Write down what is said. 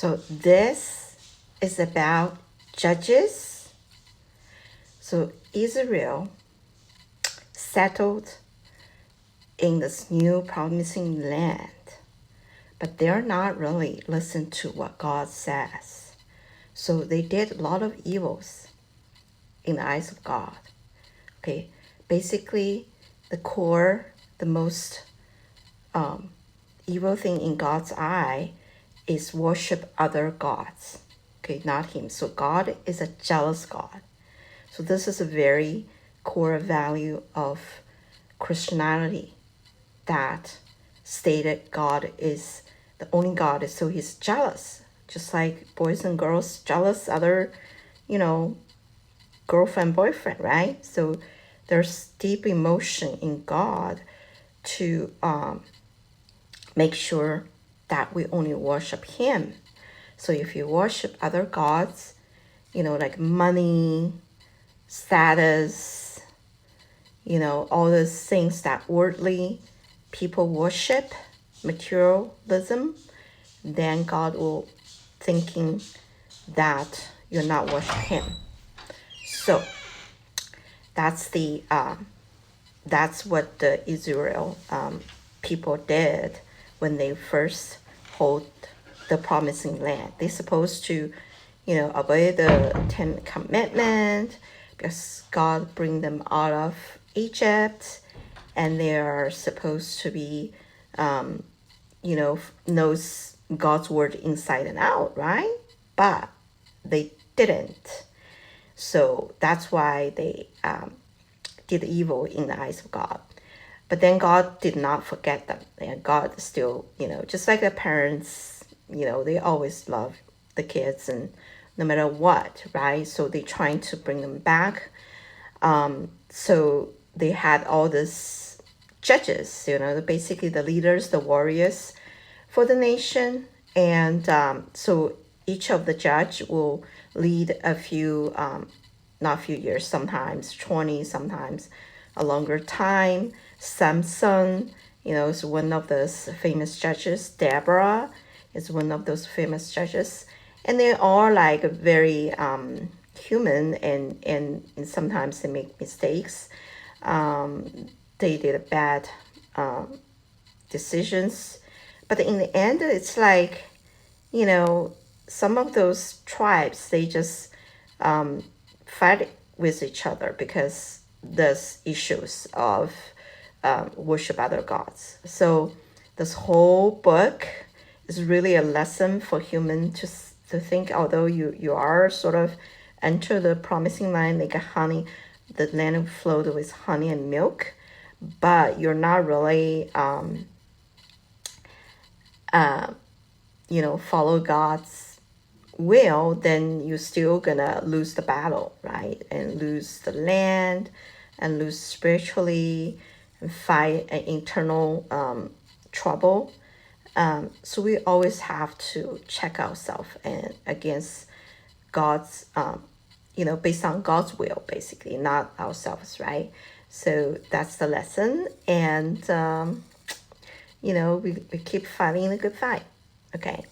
So this is about Judges. So Israel settled in this new promising land, but they're not really listening to what God says. So they did a lot of evils in the eyes of God. Okay, basically the most evil thing in God's eye is worship other gods. Okay, not him. So God is a jealous God. So this is a very core value of Christianity, that stated God is the only God. So he's jealous, just like boys and girls jealous other, girlfriend, boyfriend, right? So there's deep emotion in God to make sure that we only worship him. So if you worship other gods, like money, status, all those things that worldly people worship, materialism, then God will thinking that you're not worshiping him. So that's what the Israel people did when they first hold the promising land. They're supposed to, obey the 10 Commandments because God bring them out of Egypt, and they are supposed to be, knows God's word inside and out, right? But they didn't. So that's why they did evil in the eyes of God. But then God did not forget them. And God still, just like the parents, they always love the kids and no matter what, right? So they're trying to bring them back. So they had all these judges, basically the leaders, the warriors for the nation. And so each of the judge will lead a few, not a few years, sometimes 20, sometimes a longer time. Samson, is one of those famous judges. Deborah is one of those famous judges. And they are like very human, and sometimes they make mistakes. They did bad decisions. But in the end, it's like, some of those tribes, they just fight with each other because there's issues of worship other gods. So this whole book is really a lesson for human to think, although you are sort of enter the promising land like a honey, the land flowed with honey and milk, but you're not really follow God's will, then you're still gonna lose the battle, right? And lose the land and lose spiritually and fight an internal trouble. So we always have to check ourselves and against God's, based on God's will, basically, not ourselves, right? So that's the lesson. And, we keep fighting the good fight. Okay.